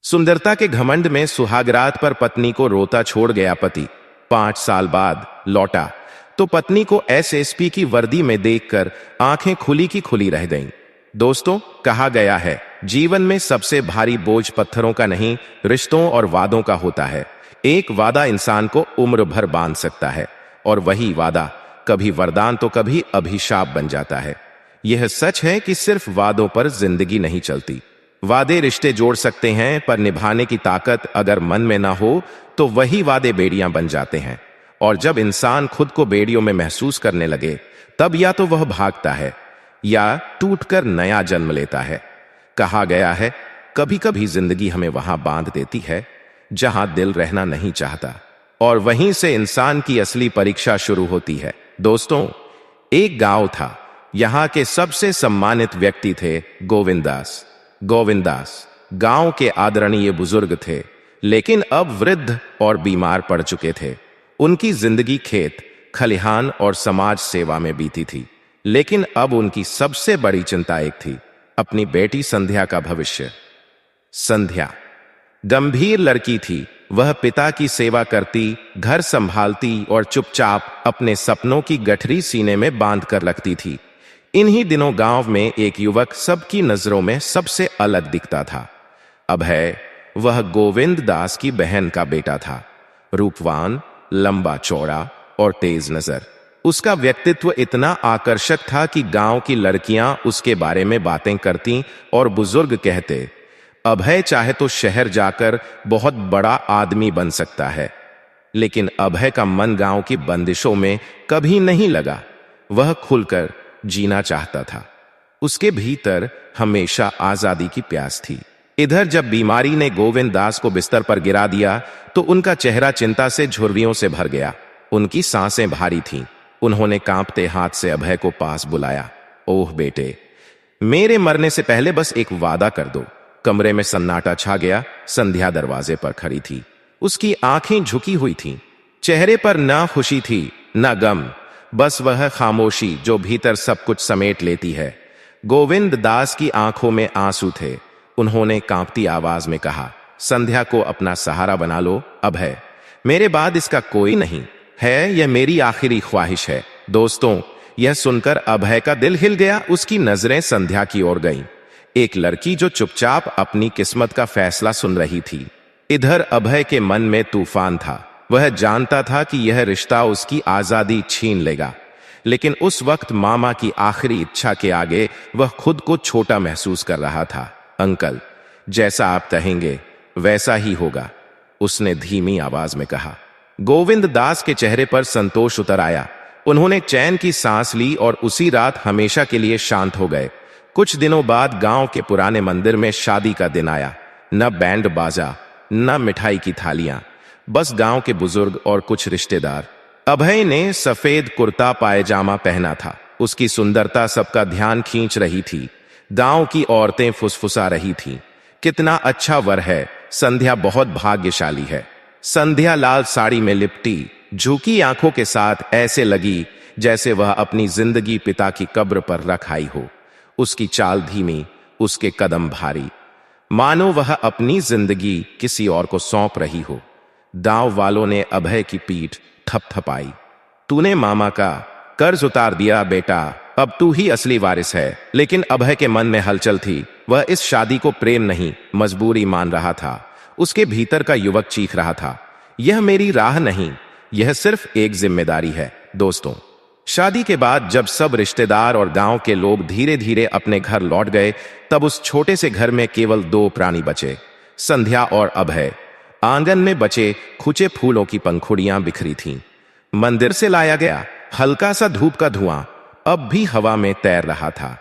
सुंदरता के घमंड में सुहागरात पर पत्नी को रोता छोड़ गया पति 5 साल बाद लौटा तो पत्नी को एसएसपी की वर्दी में देखकर आंखें खुली की खुली रह गईं। दोस्तों, कहा गया है जीवन में सबसे भारी बोझ पत्थरों का नहीं, रिश्तों और वादों का होता है। एक वादा इंसान को उम्र भर बांध सकता है और वही वादा कभी वरदान तो कभी अभिशाप बन जाता है। यह सच है कि सिर्फ वादों पर जिंदगी नहीं चलती। वादे रिश्ते जोड़ सकते हैं, पर निभाने की ताकत अगर मन में ना हो तो वही वादे बेड़ियां बन जाते हैं। और जब इंसान खुद को बेड़ियों में महसूस करने लगे, तब या तो वह भागता है या टूटकर नया जन्म लेता है। कहा गया है कभी कभी जिंदगी हमें वहां बांध देती है जहां दिल रहना नहीं चाहता, और वहीं से इंसान की असली परीक्षा शुरू होती है। दोस्तों, एक गांव था। यहां के सबसे सम्मानित व्यक्ति थे गोविंददास। गोविंददास गांव के आदरणीय बुजुर्ग थे, लेकिन अब वृद्ध और बीमार पड़ चुके थे। उनकी जिंदगी खेत, खलिहान और समाज सेवा में बीती थी, लेकिन अब उनकी सबसे बड़ी चिंता एक थी, अपनी बेटी संध्या का भविष्य। संध्या गंभीर लड़की थी। वह पिता की सेवा करती, घर संभालती और चुपचाप अपने सपनों की गठरी सीने में बांध कर रखती थी। इन्हीं दिनों गांव में एक युवक सबकी नजरों में सबसे अलग दिखता था। अभय, वह गोविंद दास की बहन का बेटा था। रूपवान, लंबा चौड़ा और तेज नजर। उसका व्यक्तित्व इतना आकर्षक था कि गांव की लड़कियां उसके बारे में बातें करती और बुजुर्ग कहते, अभय चाहे तो शहर जाकर बहुत बड़ा आदमी बन सकता है। लेकिन अभय का मन गांव की बंदिशों में कभी नहीं लगा। वह खुलकर जीना चाहता था। उसके भीतर हमेशा आजादी की प्यास थी। इधर जब बीमारी ने गोविंद दास को बिस्तर पर गिरा दिया तो उनका चेहरा चिंता से झुर्रियों से भर गया। उनकी सांसें भारी थीं। उन्होंने कांपते हाथ से अभय को पास बुलाया। ओह बेटे, मेरे मरने से पहले बस एक वादा कर दो। कमरे में सन्नाटा छा गया। संध्या दरवाजे पर खड़ी थी। उसकी आंखें झुकी हुई थीं। चेहरे पर ना खुशी थी ना गम, बस वह खामोशी जो भीतर सब कुछ समेट लेती है। गोविंद दास की आंखों में आंसू थे। उन्होंने कांपती आवाज में कहा, संध्या को अपना सहारा बना लो अभय। मेरे बाद इसका कोई नहीं है, यह मेरी आखिरी ख्वाहिश है। दोस्तों, यह सुनकर अभय का दिल हिल गया। उसकी नजरें संध्या की ओर गईं। एक लड़की जो चुपचाप अपनी किस्मत का फैसला सुन रही थी। इधर अभय के मन में तूफान था। वह जानता था कि यह रिश्ता उसकी आजादी छीन लेगा, लेकिन उस वक्त मामा की आखिरी इच्छा के आगे वह खुद को छोटा महसूस कर रहा था। अंकल, जैसा आप कहेंगे वैसा ही होगा, उसने धीमी आवाज में कहा। गोविंद दास के चेहरे पर संतोष उतर आया। उन्होंने चैन की सांस ली और उसी रात हमेशा के लिए शांत हो गए। कुछ दिनों बाद गांव के पुराने मंदिर में शादी का दिन आया। न बैंड बाजा, न मिठाई की थालियां, बस गांव के बुजुर्ग और कुछ रिश्तेदार। अभय ने सफेद कुर्ता पायजामा पहना था। उसकी सुंदरता सबका ध्यान खींच रही थी। गांव की औरतें फुसफुसा रही थीं, कितना अच्छा वर है, संध्या बहुत भाग्यशाली है। संध्या लाल साड़ी में लिपटी, झुकी आंखों के साथ ऐसे लगी जैसे वह अपनी जिंदगी पिता की कब्र पर रख आई हो। उसकी चाल धीमी, उसके कदम भारी, मानो वह अपनी जिंदगी किसी और को सौंप रही हो। गांव वालों ने अभय की पीठ थपथपाई। तूने मामा का कर्ज उतार दिया बेटा, अब तू ही असली वारिस है। लेकिन अभय के मन में हलचल थी। वह इस शादी को प्रेम नहीं, मजबूरी मान रहा था। उसके भीतर का युवक चीख रहा था, यह मेरी राह नहीं, यह सिर्फ एक जिम्मेदारी है। दोस्तों, शादी के बाद जब सब रिश्तेदार और गांव के लोग धीरे धीरे अपने घर लौट गए, तब उस छोटे से घर में केवल 2 प्राणी बचे, संध्या और अभय। आंगन में बचे खुचे फूलों की पंखुड़ियां बिखरी थीं। मंदिर से लाया गया हल्का सा धूप का धुआं अब भी हवा में तैर रहा था।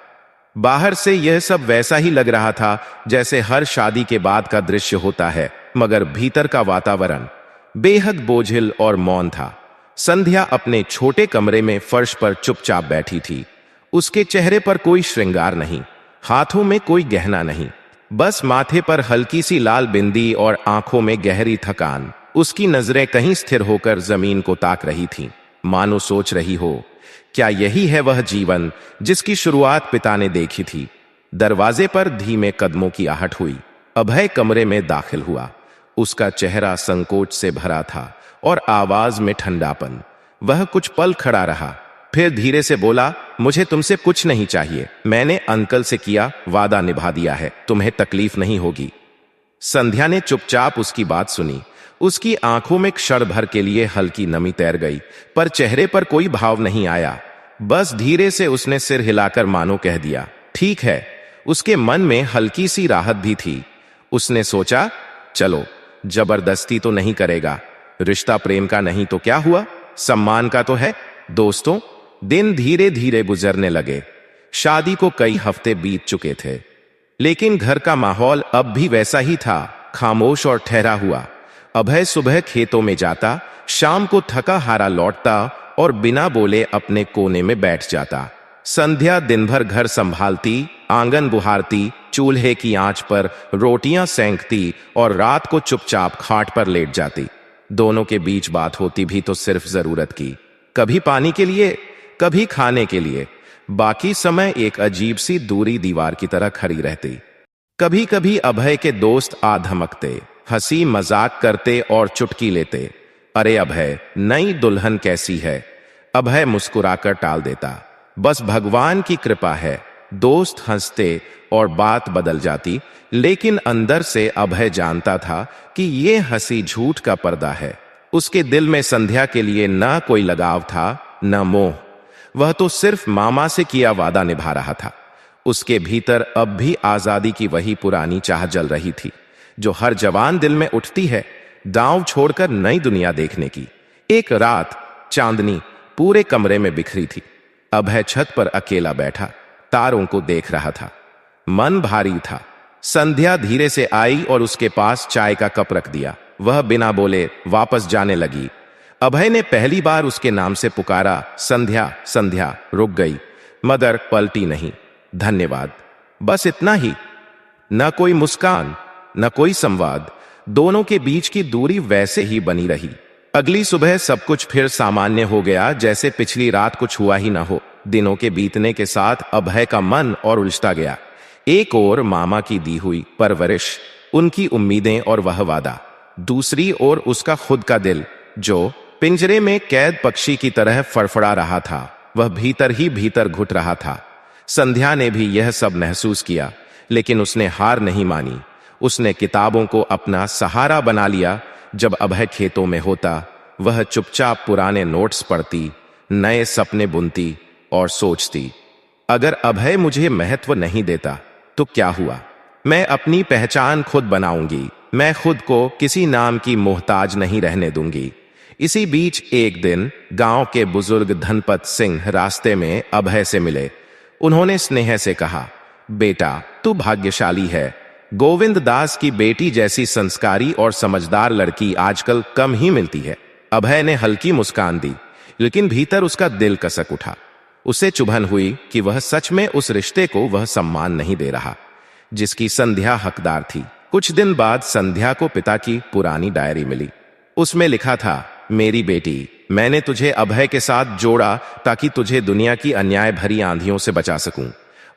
बाहर से यह सब वैसा ही लग रहा था जैसे हर शादी के बाद का दृश्य होता है, मगर भीतर का वातावरण बेहद बोझिल और मौन था। संध्या अपने छोटे कमरे में फर्श पर चुपचाप बैठी थी। उसके चेहरे पर कोई श्रृंगार नहीं, हाथों में कोई गहना नहीं, बस माथे पर हल्की सी लाल बिंदी और आंखों में गहरी थकान। उसकी नजरें कहीं स्थिर होकर जमीन को ताक रही थीं, मानो सोच रही हो, क्या यही है वह जीवन जिसकी शुरुआत पिता ने देखी थी। दरवाजे पर धीमे कदमों की आहट हुई। अभय कमरे में दाखिल हुआ। उसका चेहरा संकोच से भरा था और आवाज में ठंडापन। वह कुछ पल खड़ा रहा, फिर धीरे से बोला, मुझे तुमसे कुछ नहीं चाहिए। मैंने अंकल से किया वादा निभा दिया है, तुम्हें तकलीफ नहीं होगी। संध्या ने चुपचाप उसकी बात सुनी। उसकी आंखों में क्षण भर के लिए हल्की नमी तैर गई, पर चेहरे पर कोई भाव नहीं आया। बस धीरे से उसने सिर हिलाकर मानो कह दिया, ठीक है। उसके मन में हल्की सी राहत भी थी। उसने सोचा, चलो, जबरदस्ती तो नहीं करेगा। रिश्ता प्रेम का नहीं तो क्या हुआ, सम्मान का तो है। दोस्तों, दिन धीरे धीरे गुजरने लगे। शादी को कई हफ्ते बीत चुके थे, लेकिन घर का माहौल अब भी वैसा ही था, खामोश और ठहरा हुआ। अभय सुबह खेतों में जाता, शाम को थका हारा लौटता और बिना बोले अपने कोने में बैठ जाता। संध्या दिन भर घर संभालती, आंगन बुहारती, चूल्हे की आंच पर रोटियां सेंकती और रात को चुपचाप खाट पर लेट जाती। दोनों के बीच बात होती भी तो सिर्फ जरूरत की, कभी पानी के लिए, कभी खाने के लिए। बाकी समय एक अजीब सी दूरी दीवार की तरह खड़ी रहती। कभी कभी अभय के दोस्त आ धमकते, हंसी मजाक करते और चुटकी लेते। अरे अभय, नई दुल्हन कैसी है? अभय मुस्कुराकर टाल देता, बस भगवान की कृपा है। दोस्त हंसते और बात बदल जाती, लेकिन अंदर से अभय जानता था कि ये हंसी झूठ का पर्दा है। उसके दिल में संध्या के लिए ना कोई लगाव था, न मोह। वह तो सिर्फ मामा से किया वादा निभा रहा था। उसके भीतर अब भी आजादी की वही पुरानी चाह जल रही थी, जो हर जवान दिल में उठती है, गांव छोड़कर नई दुनिया देखने की। एक रात चांदनी पूरे कमरे में बिखरी थी। अभय छत पर अकेला बैठा तारों को देख रहा था। मन भारी था। संध्या धीरे से आई और उसके पास चाय का कप रख दिया। वह बिना बोले वापस जाने लगी। अभय ने पहली बार उसके नाम से पुकारा, संध्या संध्या। रुक गई, मगर पलटी नहीं। धन्यवाद, बस इतना ही। न कोई मुस्कान, न कोई संवाद। दोनों के बीच की दूरी वैसे ही बनी रही। अगली सुबह सब कुछ फिर सामान्य हो गया, जैसे पिछली रात कुछ हुआ ही न हो। दिनों के बीतने के साथ अभय का मन और उलझता गया। एक ओर मामा की दी हुई परवरिश, उनकी उम्मीदें और वह वादा। दूसरी ओर उसका खुद का दिल, जो पिंजरे में कैद पक्षी की तरह फड़फड़ा रहा था। वह भीतर ही भीतर घुट रहा था। संध्या ने भी यह सब महसूस किया, लेकिन उसने हार नहीं मानी। उसने किताबों को अपना सहारा बना लिया। जब अभय खेतों में होता, वह चुपचाप पुराने नोट्स पढ़ती, नए सपने बुनती और सोचती, अगर अभय मुझे महत्व नहीं देता तो क्या हुआ? मैं अपनी पहचान खुद बनाऊंगी। मैं खुद को किसी नाम की मोहताज नहीं रहने दूंगी। इसी बीच एक दिन गांव के बुजुर्ग धनपत सिंह रास्ते में अभय से मिले। उन्होंने स्नेह से कहा, बेटा, तू भाग्यशाली है। गोविंद दास की बेटी जैसी संस्कारी और समझदार लड़की आजकल कम ही मिलती है। अभय ने हल्की मुस्कान दी, लेकिन भीतर उसका दिल कसक उठा। उसे चुभन हुई कि वह सच में उस रिश्ते को वह सम्मान नहीं दे रहा, जिसकी संध्या हकदार थी। कुछ दिन बाद संध्या को पिता की पुरानी डायरी मिली। उसमें लिखा था, मेरी बेटी, मैंने तुझे अभय के साथ जोड़ा ताकि तुझे दुनिया की अन्याय भरी आंधियों से बचा सकूं।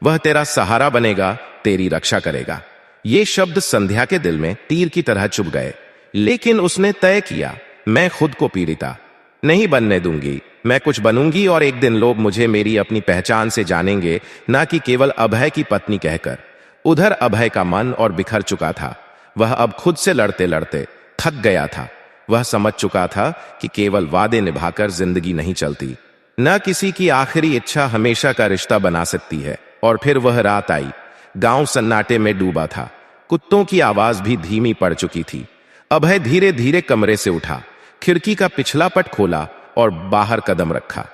वह तेरा सहारा बनेगा, तेरी रक्षा करेगा। ये शब्द संध्या के दिल में तीर की तरह चुभ गए, लेकिन उसने तय किया, मैं खुद को पीड़िता नहीं बनने दूंगी। मैं कुछ बनूंगी और एक दिन लोग मुझे मेरी अपनी पहचान से जानेंगे, ना कि केवल अभय की पत्नी कहकर। उधर अभय का मन और बिखर चुका था। वह अब खुद से लड़ते लड़ते थक गया था। वह समझ चुका था कि केवल वादे निभाकर जिंदगी नहीं चलती। न किसी की आखिरी इच्छा हमेशा का रिश्ता बना सकती है। और फिर वह रात आई। गांव सन्नाटे में डूबा था। कुत्तों की आवाज भी धीमी पड़ चुकी थी। अभय धीरे धीरे कमरे से उठा, खिड़की का पिछला पट खोला और बाहर कदम रखा।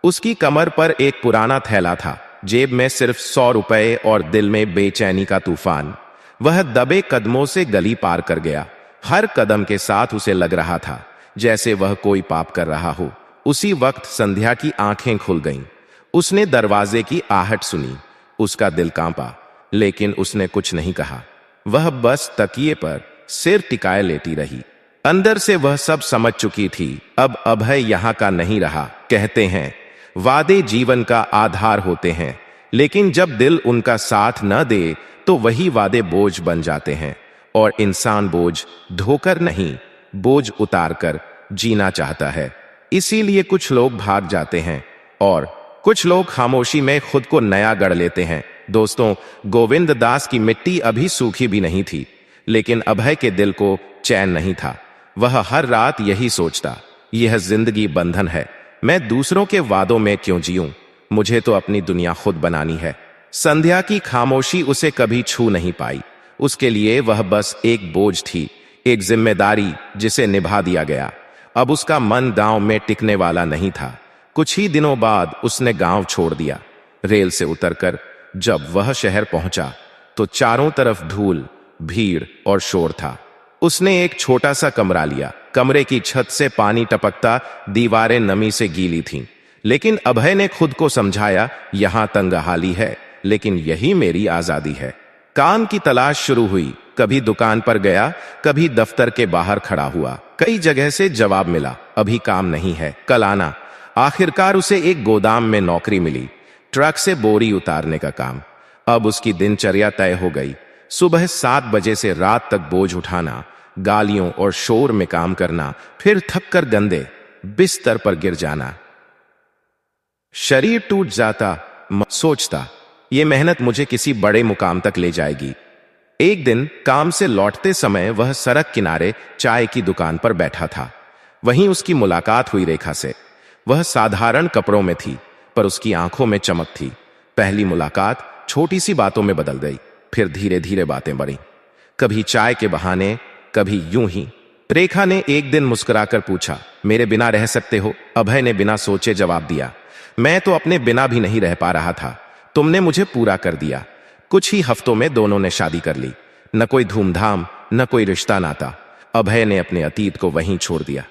उसकी कमर पर एक पुराना थैला था, जेब में सिर्फ 100 रुपए और दिल में बेचैनी का तूफान। वह दबे कदमों से गली पार कर गया। हर कदम के साथ उसे लग रहा था जैसे वह कोई पाप कर रहा हो। उसी वक्त संध्या की आंखें खुल गईं। उसने दरवाजे की आहट सुनी। उसका दिल कांपा, लेकिन उसने कुछ नहीं कहा। वह बस तकिए पर सिर टिकाए लेटी रही। अंदर से वह सब समझ चुकी थी, अब अभय यहां का नहीं रहा। कहते हैं, वादे जीवन का आधार होते हैं, लेकिन जब दिल उनका साथ न दे तो वही वादे बोझ बन जाते हैं। और इंसान बोझ ढोकर नहीं, बोझ उतार कर जीना चाहता है। इसीलिए कुछ लोग भाग जाते हैं और कुछ लोग खामोशी में खुद को नया गढ़ लेते हैं। दोस्तों, गोविंद दास की मिट्टी अभी सूखी भी नहीं थी, लेकिन अभय के दिल को चैन नहीं था। वह हर रात यही सोचता, यह जिंदगी बंधन है, मैं दूसरों के वादों में क्यों जीऊं, मुझे तो अपनी दुनिया खुद बनानी है। संध्या की खामोशी उसे कभी छू नहीं पाई। उसके लिए वह बस एक बोझ थी, एक जिम्मेदारी जिसे निभा दिया गया। अब उसका मन गांव में टिकने वाला नहीं था। कुछ ही दिनों बाद उसने गांव छोड़ दिया। रेल से उतरकर जब वह शहर पहुंचा तो चारों तरफ धूल, भीड़ और शोर था। उसने एक छोटा सा कमरा लिया। कमरे की छत से पानी टपकता, दीवारें नमी से गीली थीं। लेकिन अभय ने खुद को समझाया, यहां तंगहाली है, लेकिन यही मेरी आजादी है। काम की तलाश शुरू हुई। कभी दुकान पर गया, कभी दफ्तर के बाहर खड़ा हुआ। कई जगह से जवाब मिला, अभी काम नहीं है, कल आना। आखिरकार उसे एक गोदाम में नौकरी मिली, ट्रक से बोरी उतारने का काम। अब उसकी दिनचर्या तय हो गई। सुबह 7 बजे से रात तक बोझ उठाना, गालियों और शोर में काम करना, फिर थककर गंदे बिस्तर पर गिर जाना। शरीर टूट जाता, सोचता ये मेहनत मुझे किसी बड़े मुकाम तक ले जाएगी। एक दिन काम से लौटते समय वह सड़क किनारे चाय की दुकान पर बैठा था। वहीं उसकी मुलाकात हुई रेखा से। वह साधारण कपड़ों में थी, पर उसकी आंखों में चमक थी। पहली मुलाकात छोटी सी बातों में बदल गई, फिर धीरे धीरे बातें बढ़ी, कभी चाय के बहाने, कभी यूं ही। रेखा ने एक दिन मुस्कुराकर पूछा, मेरे बिना रह सकते हो? अभय ने बिना सोचे जवाब दिया, मैं तो अपने बिना भी नहीं रह पा रहा था, तुमने मुझे पूरा कर दिया। कुछ ही हफ्तों में दोनों ने शादी कर ली। न कोई धूमधाम, न कोई रिश्ता नाता। अभय ने अपने अतीत को वहीं छोड़ दिया।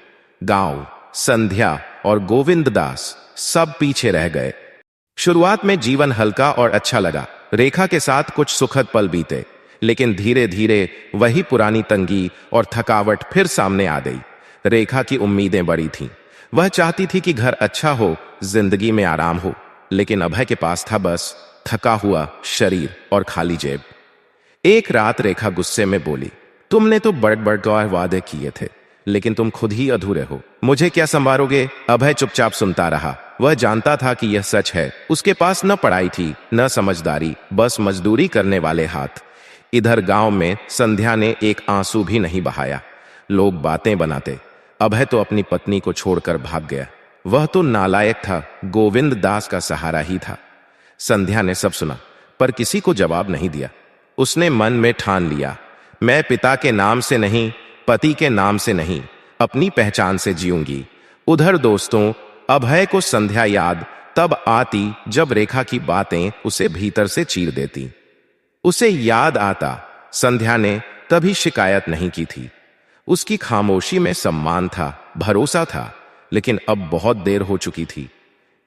गांव, संध्या और गोविंद दास सब पीछे रह गए। शुरुआत में जीवन हल्का और अच्छा लगा। रेखा के साथ कुछ सुखद पल बीते, लेकिन धीरे धीरे वही पुरानी तंगी और थकावट फिर सामने आ गई। रेखा की उम्मीदें बड़ी थीं। वह चाहती थी कि घर अच्छा हो, जिंदगी में आराम हो, लेकिन अभय के पास था बस थका हुआ शरीर और खाली जेब। एक रात रेखा गुस्से में बोली, तुमने तो बड़े वादे किए थे, लेकिन तुम खुद ही अधूरे हो, मुझे क्या संभालोगे? अभय चुपचाप सुनता रहा। वह जानता था कि यह सच है। उसके पास न पढ़ाई थी, न समझदारी, बस मजदूरी करने वाले हाथ। इधर गांव में संध्या ने एक आंसू भी नहीं बहाया। लोग बातें बनाते, अभय तो अपनी पत्नी को छोड़कर भाग गया। वह तो नालायक था, गोविंद दास का सहारा ही था। संध्या ने सब सुना, पर किसी को जवाब नहीं दिया। उसने मन में ठान लिया, मैं पिता के नाम से नहीं, पति के नाम से नहीं, अपनी पहचान से जीऊंगी। उधर दोस्तों, अभय को संध्या याद तब आती जब रेखा की बातें उसे भीतर से चीर देती। उसे याद आता, संध्या ने तभी शिकायत नहीं की थी। उसकी खामोशी में सम्मान था, भरोसा था, लेकिन अब बहुत देर हो चुकी थी।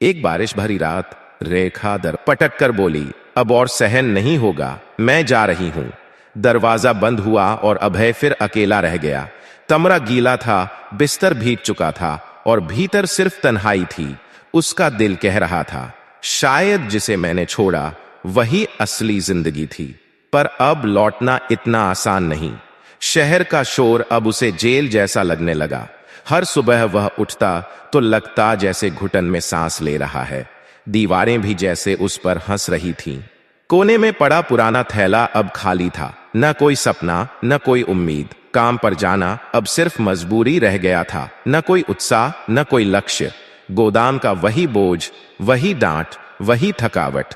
एक बारिश भरी रात रेखा दर पटक कर बोली, अब और सहन नहीं होगा, मैं जा रही हूं। दरवाजा बंद हुआ और अभय फिर अकेला रह गया। कमरा गीला था, बिस्तर भीग चुका था और भीतर सिर्फ तन्हाई थी। उसका दिल कह रहा था, शायद जिसे मैंने छोड़ा वही असली जिंदगी थी। पर अब लौटना इतना आसान नहीं। शहर का शोर अब उसे जेल जैसा लगने लगा। हर सुबह वह उठता तो लगता जैसे घुटन में सांस ले रहा है। दीवारें भी जैसे उस पर हंस रही थीं। कोने में पड़ा पुराना थैला अब खाली था। न कोई सपना, न कोई उम्मीद। काम पर जाना अब सिर्फ मजबूरी रह गया था। न कोई उत्साह, न कोई लक्ष्य। गोदाम का वही बोझ, वही डांट, वही थकावट।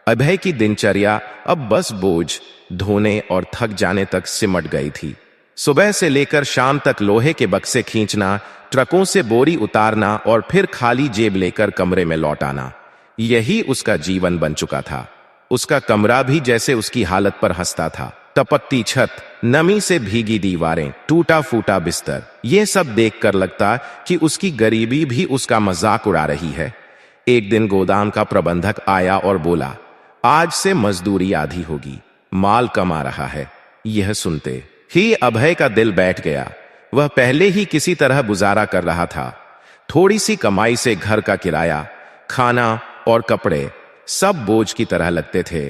अभय की दिनचर्या अब बस बोझ धोने और थक जाने तक सिमट गई थी। सुबह से लेकर शाम तक लोहे के बक्से खींचना, ट्रकों से बोरी उतारना और फिर खाली जेब लेकर कमरे में लौट आना, यही उसका जीवन बन चुका था। उसका कमरा भी जैसे उसकी हालत पर हंसता था। टपकती छत, नमी से भीगी दीवारें, टूटा फूटा बिस्तर, ये सब देखकर लगता कि उसकी गरीबी भी उसका मजाक उड़ा रही है। एक दिन गोदाम का प्रबंधक आया और बोला, आज से मजदूरी आधी होगी, माल कम आ रहा है। यह सुनते ही अभय का दिल बैठ गया। वह पहले ही किसी तरह गुजारा कर रहा था। थोड़ी सी कमाई से घर का किराया, खाना और कपड़े सब बोझ की तरह लगते थे।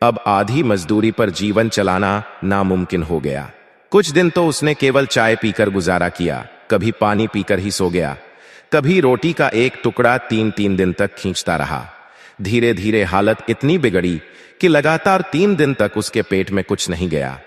अब आधी मजदूरी पर जीवन चलाना नामुमकिन हो गया। कुछ दिन तो उसने केवल चाय पीकर गुजारा किया, कभी पानी पीकर ही सो गया, कभी रोटी का एक टुकड़ा 3-3 दिन तक खींचता रहा। धीरे धीरे हालत इतनी बिगड़ी कि लगातार 3 दिन तक उसके पेट में कुछ नहीं गया।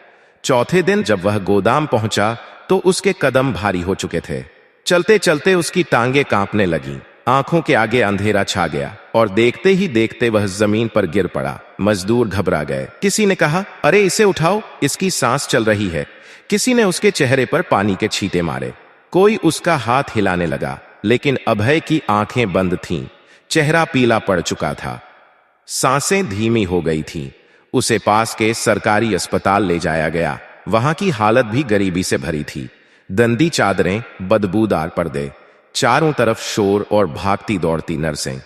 चौथे दिन जब वह गोदाम पहुंचा तो उसके कदम भारी हो चुके थे। चलते चलते उसकी टांगे कांपने लगीं, आंखों के आगे अंधेरा छा गया और देखते ही देखते वह जमीन पर गिर पड़ा। मजदूर घबरा गए। किसी ने कहा, अरे इसे उठाओ, इसकी सांस चल रही है। किसी ने उसके चेहरे पर पानी के छींटे मारे। कोई उसका हाथ हिलाने लगा, लेकिन अभय की आंखें बंद थीं, चेहरा पीला पड़ चुका था, सांसें धीमी हो गई थीं। उसे पास के सरकारी अस्पताल ले जाया गया। वहां की हालत भी गरीबी से भरी थी। गंदी चादरें, बदबूदार पर्दे, चारों तरफ शोर और भागती दौड़ती नर्सें।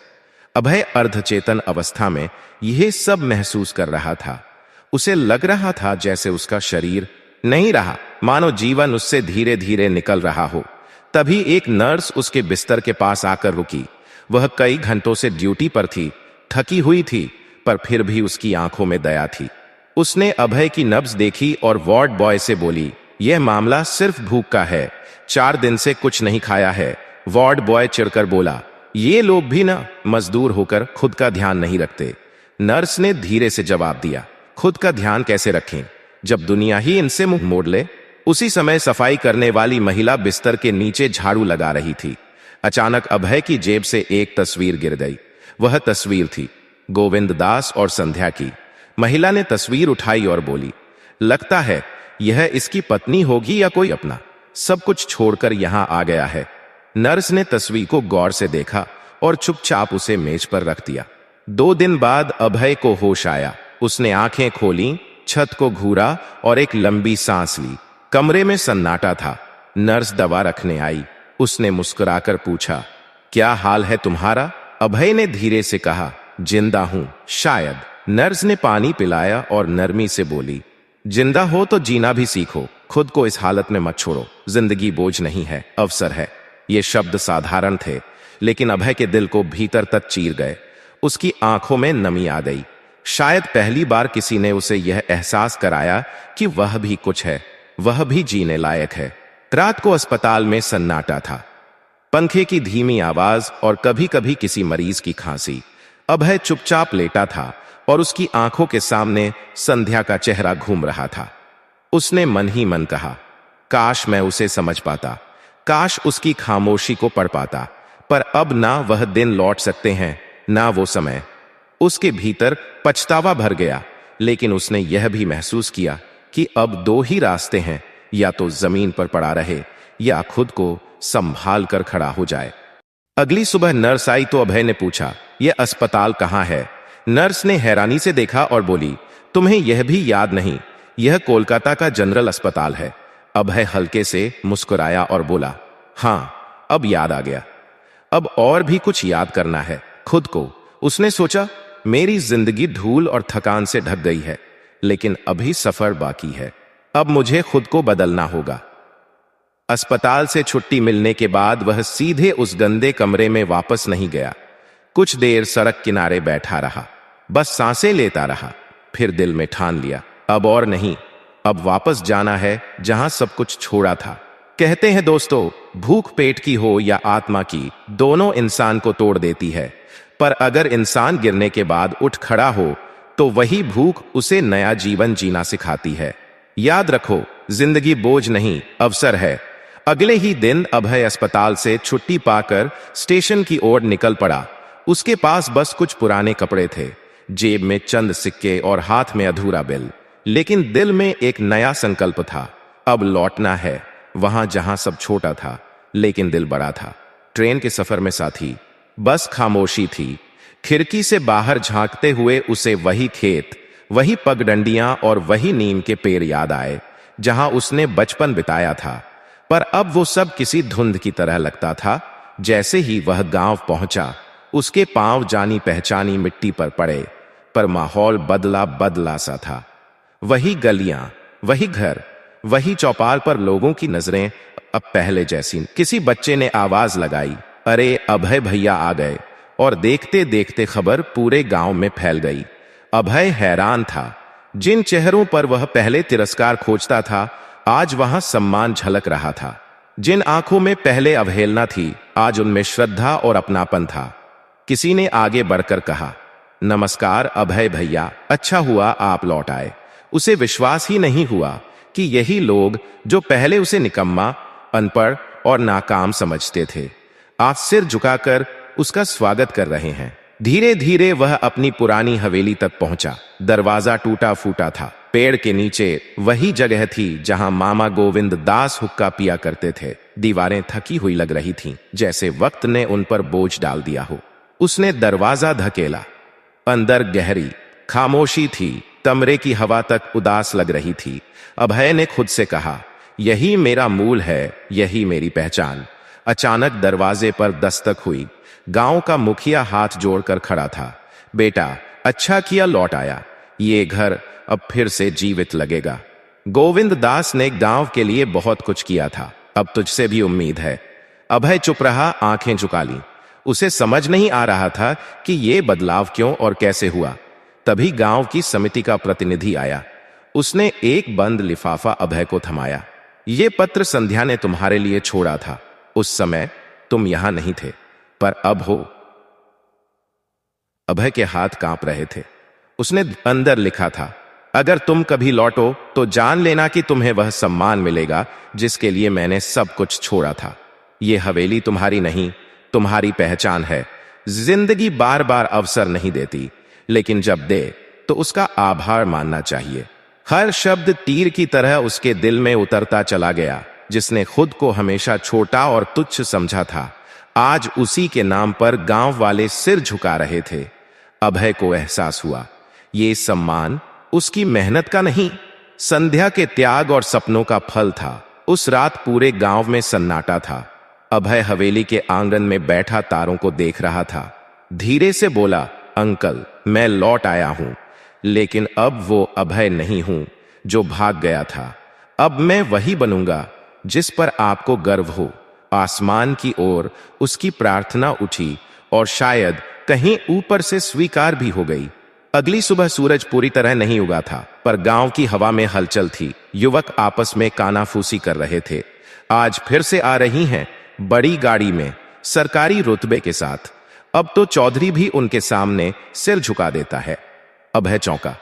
अभय अर्धचेतन अवस्था में यह सब महसूस कर रहा था। उसे लग रहा था जैसे उसका शरीर नहीं रहा, मानो जीवन उससे धीरे धीरे निकल रहा हो। तभी एक नर्स उसके बिस्तर के पास आकर रुकी। वह कई घंटों से ड्यूटी पर थी, थकी हुई थी, पर फिर भी उसकी आंखों में दया थी। उसने अभय की नब्ज देखी और वार्ड बॉय से बोली, यह मामला सिर्फ भूख का है, 4 दिन से कुछ नहीं खाया है। वार्ड बॉय चिढ़कर बोला, ये लोग भी ना मजदूर होकर खुद का ध्यान नहीं रखते। नर्स ने धीरे से जवाब दिया, खुद का ध्यान कैसे रखें जब दुनिया ही इनसे मुंह मोड़ ले। उसी समय सफाई करने वाली महिला बिस्तर के नीचे झाड़ू लगा रही थी। अचानक अभय की जेब से एक तस्वीर गिर गई। वह तस्वीर थी गोविंद दास और संध्या की। महिला ने तस्वीर उठाई और बोली, लगता है यह इसकी पत्नी होगी या कोई अपना, सब कुछ छोड़कर यहां आ गया है। नर्स ने तस्वीर को गौर से देखा और चुपचाप उसे मेज पर रख दिया। 2 दिन बाद अभय को होश आया। उसने आंखें खोली, छत को घूरा और एक लंबी सांस ली। कमरे में सन्नाटा था। नर्स दवा रखने आई। उसने मुस्कुराकर पूछा, क्या हाल है तुम्हारा? अभय ने धीरे से कहा, जिंदा हूं, शायद। नर्स ने पानी पिलाया और नरमी से बोली, जिंदा हो तो जीना भी सीखो, खुद को इस हालत में मत छोड़ो। जिंदगी बोझ नहीं है, अवसर है। ये शब्द साधारण थे, लेकिन अभय के दिल को भीतर तक चीर गए। उसकी आंखों में नमी आ गई। शायद पहली बार किसी ने उसे यह एहसास कराया कि वह भी कुछ है, वह भी जीने लायक है। रात को अस्पताल में सन्नाटा था। पंखे की धीमी आवाज और कभी कभी किसी मरीज की खांसी। अभय चुपचाप लेटा था और उसकी आंखों के सामने संध्या का चेहरा घूम रहा था। उसने मन ही मन कहा, काश मैं उसे समझ पाता, काश उसकी खामोशी को पढ़ पाता। पर अब ना वह दिन लौट सकते हैं, ना वो समय। उसके भीतर पछतावा भर गया, लेकिन उसने यह भी महसूस किया कि अब 2 ही रास्ते हैं, या तो जमीन पर पड़ा रहे या खुद को संभाल कर खड़ा हो जाए। अगली सुबह नर्स आई तो अभय ने पूछा, यह अस्पताल कहाँ है? नर्स ने हैरानी से देखा और बोली, तुम्हें यह भी याद नहीं? यह कोलकाता का जनरल अस्पताल है। अभय हल्के से मुस्कुराया और बोला, हाँ, अब याद आ गया। अब और भी कुछ याद करना है, खुद को। उसने सोचा, मेरी जिंदगी धूल और थकान से ढक गई है, लेकिन अभी सफर बाकी है। अब मुझे खुद को बदलना होगा। अस्पताल से छुट्टी मिलने के बाद वह सीधे उस गंदे कमरे में वापस नहीं गया। कुछ देर सड़क किनारे बैठा रहा, बस सांसें लेता रहा। फिर दिल में ठान लिया, अब और नहीं, अब वापस जाना है जहां सब कुछ छोड़ा था। कहते हैं दोस्तों, भूख पेट की हो या आत्मा की, दोनों इंसान को तोड़ देती है। पर अगर इंसान गिरने के बाद उठ खड़ा हो तो वही भूख उसे नया जीवन जीना सिखाती है। याद रखो, जिंदगी बोझ नहीं, अवसर है। अगले ही दिन अभय अस्पताल से छुट्टी पाकर स्टेशन की ओर निकल पड़ा। उसके पास बस कुछ पुराने कपड़े थे, जेब में चंद सिक्के और हाथ में अधूरा बिल। लेकिन दिल में एक नया संकल्प था, अब लौटना है वहां जहां सब छोटा था, लेकिन दिल बड़ा था। ट्रेन के सफर में साथी, बस खामोशी थी। खिड़की से बाहर झांकते हुए उसे वही खेत, वही पगडंडियां और वही नीम के पेड़ याद आए जहां उसने बचपन बिताया था। पर अब वो सब किसी धुंध की तरह लगता था। जैसे ही वह गांव पहुंचा, उसके पांव जानी पहचानी मिट्टी पर पड़े, पर माहौल बदला बदला सा था। वही गलियां, वही घर, वही चौपाल पर लोगों की नजरें अब पहले जैसी। किसी बच्चे ने आवाज लगाई, अरे अभय भैया आ गए, और देखते देखते खबर पूरे गांव में फैल गई। अभय हैरान था। जिन चेहरों पर वह पहले तिरस्कार खोजता था, आज वहां सम्मान झलक रहा था। जिन आंखों में पहले अवहेलना थी, आज उनमें श्रद्धा और अपनापन था। किसी ने आगे बढ़कर कहा, नमस्कार अभय भैया, अच्छा हुआ आप लौट आए। उसे विश्वास ही नहीं हुआ कि यही लोग जो पहले उसे निकम्मा, अनपढ़ और नाकाम समझते थे, आज सिर झुकाकर उसका स्वागत कर रहे हैं। धीरे धीरे वह अपनी पुरानी हवेली तक पहुंचा। दरवाजा टूटा फूटा था। पेड़ के नीचे वही जगह थी जहां मामा गोविंद दास हुक्का पिया करते थे। दीवारें थकी हुई लग रही थीं, जैसे वक्त ने उन पर बोझ डाल दिया हो। उसने दरवाजा धकेला। अंदर गहरी खामोशी थी। कमरे की हवा तक उदास लग रही थी। अभय ने खुद से कहा, यही मेरा मूल है, यही मेरी पहचान। अचानक दरवाजे पर दस्तक हुई। गांव का मुखिया हाथ जोड़कर खड़ा था। बेटा, अच्छा किया लौट आया। ये घर अब फिर से जीवित लगेगा। गोविंद दास ने गांव के लिए बहुत कुछ किया था, अब तुझसे भी उम्मीद है। अभय चुप रहा, आंखें झुका ली। उसे समझ नहीं आ रहा था कि ये बदलाव क्यों और कैसे हुआ। तभी गांव की समिति का प्रतिनिधि आया। उसने एक बंद लिफाफा अभय को थमाया। ये पत्र संध्या ने तुम्हारे लिए छोड़ा था। उस समय तुम यहां नहीं थे, पर अब हो। अभय के हाथ कांप रहे थे। उसने अंदर लिखा था, अगर तुम कभी लौटो तो जान लेना कि तुम्हें वह सम्मान मिलेगा जिसके लिए मैंने सब कुछ छोड़ा था। यह हवेली तुम्हारी नहीं, तुम्हारी पहचान है। जिंदगी बार बार अवसर नहीं देती, लेकिन जब दे तो उसका आभार मानना चाहिए। हर शब्द तीर की तरह उसके दिल में उतरता चला गया। जिसने खुद को हमेशा छोटा और तुच्छ समझा था, आज उसी के नाम पर गांव वाले सिर झुका रहे थे। अभय को एहसास हुआ, ये सम्मान उसकी मेहनत का नहीं, संध्या के त्याग और सपनों का फल था। उस रात पूरे गांव में सन्नाटा था। अभय हवेली के आंगन में बैठा तारों को देख रहा था। धीरे से बोला, अंकल, मैं लौट आया हूं, लेकिन अब वो अभय नहीं हूं जो भाग गया था। अब मैं वही बनूंगा जिस पर आपको गर्व हो। आसमान की ओर उसकी प्रार्थना उठी और शायद कहीं ऊपर से स्वीकार भी हो गई। अगली सुबह सूरज पूरी तरह नहीं उगा था, पर गांव की हवा में हलचल थी। युवक आपस में कानाफूसी कर रहे थे। आज फिर से आ रही हैं, बड़ी गाड़ी में, सरकारी रुतबे के साथ। अब तो चौधरी भी उनके सामने सिर झुका देता है। अभय चौंका।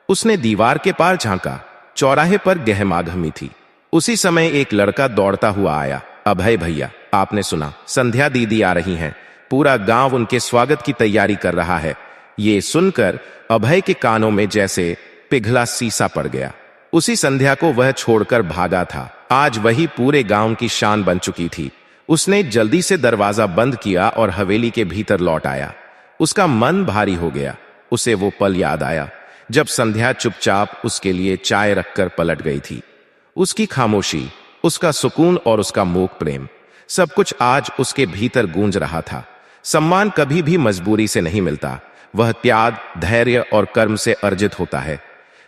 उसने दीवार के पार झांका। चौराहे पर गहमागहमी थी। उसी समय एक लड़का दौड़ता हुआ आया। अभय भैया, आपने सुना, संध्या दीदी आ रही हैं। पूरा गांव उनके स्वागत की तैयारी कर रहा है। ये सुनकर अभय के कानों में जैसे पिघला सीसा पड़ गया। उसी संध्या को वह छोड़कर भागा था, आज वही पूरे गांव की शान बन चुकी थी। उसने जल्दी से दरवाजा बंद किया और हवेली के भीतर लौट आया। उसका मन भारी हो गया। उसे वो पल याद आया जब संध्या चुपचाप उसके लिए चाय रखकर पलट गई थी। उसकी खामोशी, उसका सुकून और उसका मूक प्रेम, सब कुछ आज उसके भीतर गूंज रहा था। सम्मान कभी भी मजबूरी से नहीं मिलता, वह त्याग, धैर्य और कर्म से अर्जित होता है।